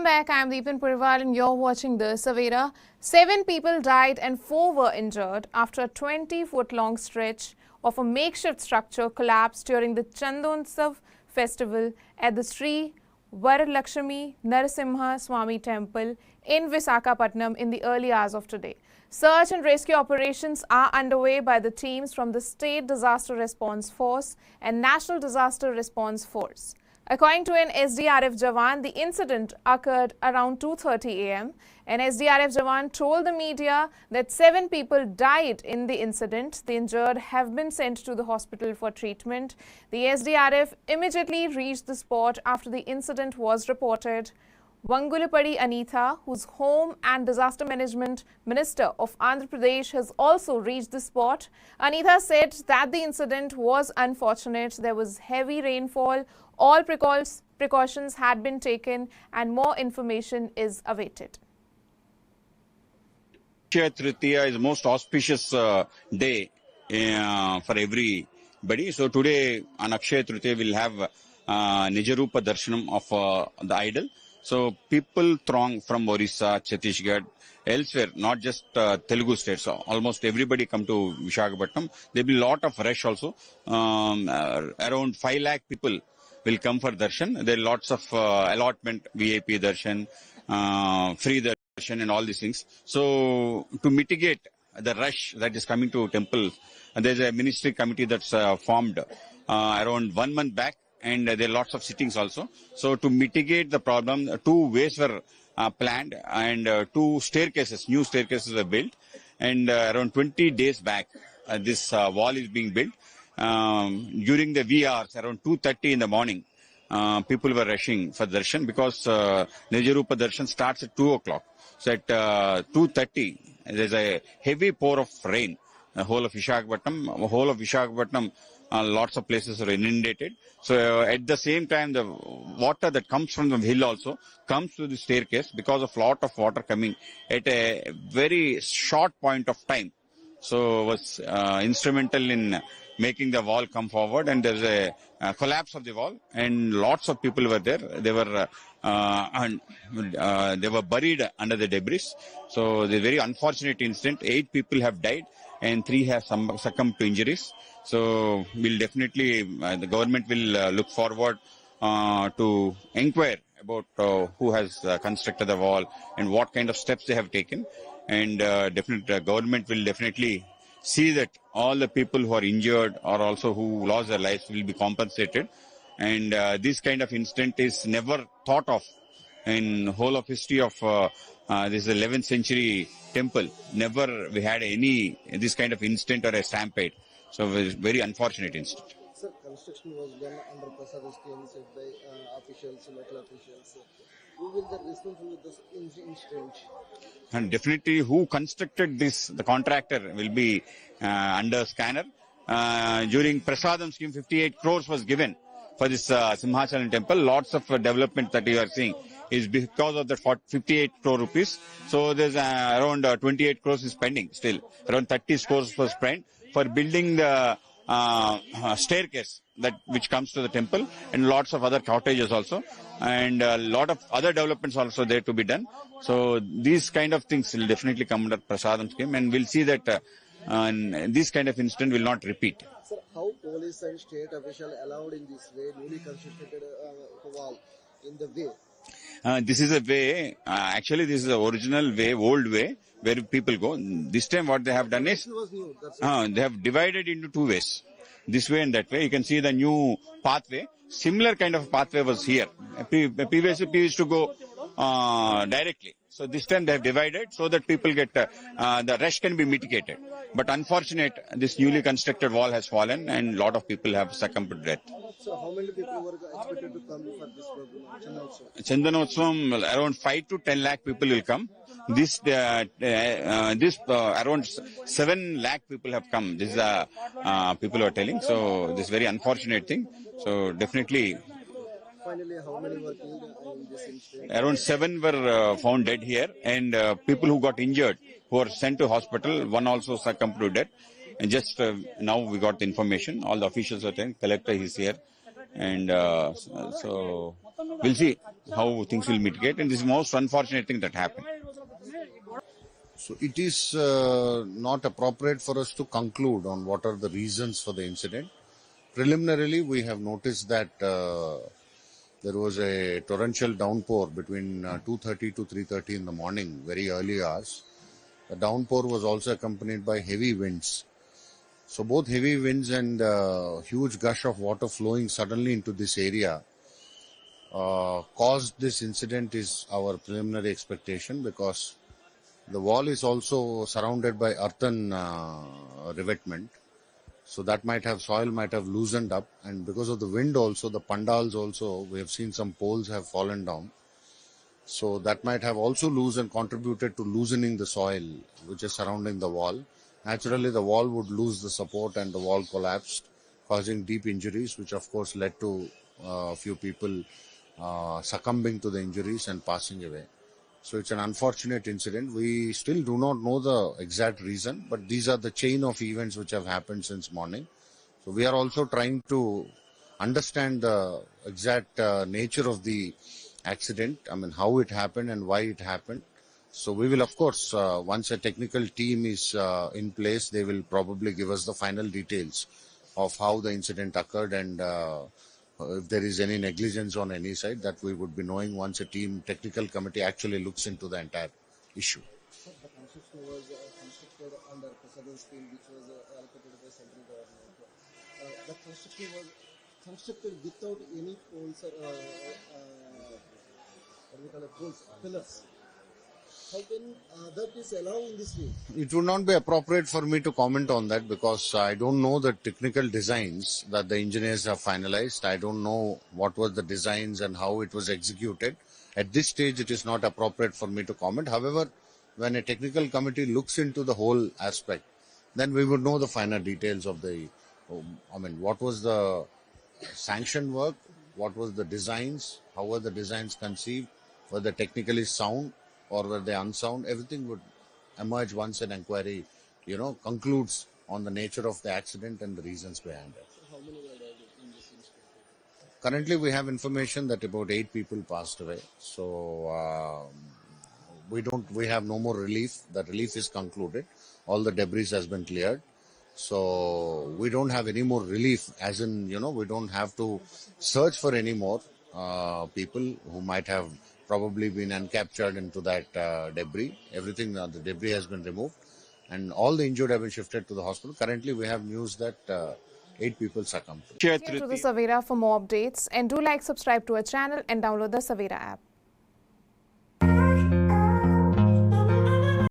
back. I am Deepan Purival and you're watching the Savera. 7 people died and 4 were injured after a 20-foot-long stretch of a makeshift structure collapsed during the Chandana festival at the Sri Varadalakshmi Narasimha Swami temple in Visakhapatnam in the early hours of today. Search and rescue operations are underway by the teams from the State Disaster Response Force and National Disaster Response Force. According to an SDRF Jawan, the incident occurred around 2:30 a.m. An SDRF Jawan told the media that 7 people died in the incident. The injured have been sent to the hospital for treatment. The SDRF immediately reached the spot after the incident was reported. Vangulapadi Anitha, whose Home and Disaster Management Minister of Andhra Pradesh, has also reached the spot. Anitha said that the incident was unfortunate. There was heavy rainfall. All precautions had been taken and more information is awaited. Akshaya Tritiya is the most auspicious day for everybody. So today on Akshaya Tritiya we'll have Nijarupa Darshanam of the idol. So people throng from Orissa, Chhattisgarh, elsewhere, not just Telugu states. So almost everybody come to Visakhapatnam. There will be a lot of rush also. Around 5 lakh people will come for darshan. There are lots of allotment, VIP darshan, free darshan and all these things. So to mitigate the rush that is coming to temple, there's a ministry committee that's formed around 1 month back. And there are lots of sittings also. So to mitigate the problem, 2 ways were planned and 2 staircases, new staircases were built. And around 20 days back, this wall is being built. During the wee hours, around 2:30 in the morning, people were rushing for darshan because Nijarupa darshan starts at 2 o'clock. So at 2:30, there's a heavy pour of rain. The whole of Visakhapatnam, lots of places are inundated. So at the same time, the water that comes from the hill also comes to the staircase because of lot of water coming at a very short point of time. So was instrumental in making the wall come forward, and there's a collapse of the wall, and lots of people were there. They were buried under the debris. So the very unfortunate incident. 8 people have died and 3 have succumbed to injuries. So we'll definitely, the government will look forward to inquire about who has constructed the wall and what kind of steps they have taken. And government will definitely see that all the people who are injured or also who lost their lives will be compensated. And this kind of incident is never thought of in whole of history of this 11th century temple. Never we had this kind of incident or a stampede. So it was a very unfortunate incident. Sir, construction was done under Prasad scheme set by officials, local officials. Who will be responsible with this incident? And definitely who constructed this, the contractor will be under scanner. During Prasadam scheme, 58 crores was given for this Simhachalam temple. Lots of development that you are seeing is because of the 58 crore rupees. So there's around 28 crores is pending still. Around 30 crores was spent for building the staircase which comes to the temple, and lots of other cottages also, and a lot of other developments also there to be done. So these kind of things will definitely come under Prasadam scheme, and we'll see that this kind of incident will not repeat. Sir, how police and state officials allowed in this way, newly constructed wall in the way? This is a way, actually this is the original way, old way, where people go. This time what they have done is, they have divided into 2 ways. This way and that way. You can see the new pathway. Similar kind of pathway was here. Previously we used to go directly. So this time they have divided so that people get, the rush can be mitigated. But unfortunate, this newly constructed wall has fallen and a lot of people have succumbed to death. So how many people were expected to come for this program? Chandana around 5 to 10 lakh people will come. This around 7 lakh people have come. This is people are telling. So this is very unfortunate thing. So definitely. Finally, how many were killed in this incident? Around 7 were found dead here, and people who got injured, who were sent to hospital, 1 also succumbed to death. And just now we got the information. All the officials are telling. Collector is here, and so we'll see. how things will mitigate. And this is the most unfortunate thing that happened. So it is not appropriate for us to conclude on what are the reasons for the incident. Preliminarily, we have noticed that there was a torrential downpour between 2:30 to 3:30 in the morning, very early hours. The downpour was also accompanied by heavy winds. So both heavy winds and huge gush of water flowing suddenly into this area caused this incident is our preliminary expectation, because the wall is also surrounded by earthen revetment. So that soil might have loosened up, and because of the wind also, the pandals also, we have seen some poles have fallen down. So that might have also loosened, contributed to loosening the soil which is surrounding the wall. Naturally, the wall would lose the support and the wall collapsed, causing deep injuries, which of course led to a few people succumbing to the injuries and passing away. So it's an unfortunate incident. We still do not know the exact reason, but these are the chain of events which have happened since morning. So we are also trying to understand the exact nature of the accident, how it happened and why it happened. So we will, of course, once a technical team is in place, they will probably give us the final details of how the incident occurred, and if there is any negligence on any side, that we would be knowing once a technical committee actually looks into the entire issue. Sir, the construction was constructed under Prasad scheme, which was allocated by central government. The construction was constructed without any poles, what do we call it, poles, pillars. How can that is allowed in this way? It would not be appropriate for me to comment on that, because I don't know the technical designs that the engineers have finalized. I don't know what was the designs and how it was executed. At this stage, it is not appropriate for me to comment. However, when a technical committee looks into the whole aspect, then we would know the finer details of what was the sanctioned work, what was the designs, how were the designs conceived, were they technically sound or were they unsound. Everything would emerge once an inquiry, concludes on the nature of the accident and the reasons behind it. So how many were died in this incident? Currently, we have information that about 8 people passed away. So we have no more relief. The relief is concluded. All the debris has been cleared. So we don't have any more relief, as in, we don't have to search for any more people who might have probably been uncaptured into that debris. Everything, the debris has been removed, and all the injured have been shifted to the hospital. Currently, we have news that 8 people succumbed. Stay to the Savera for more updates, and do subscribe to our channel and download the Savera app.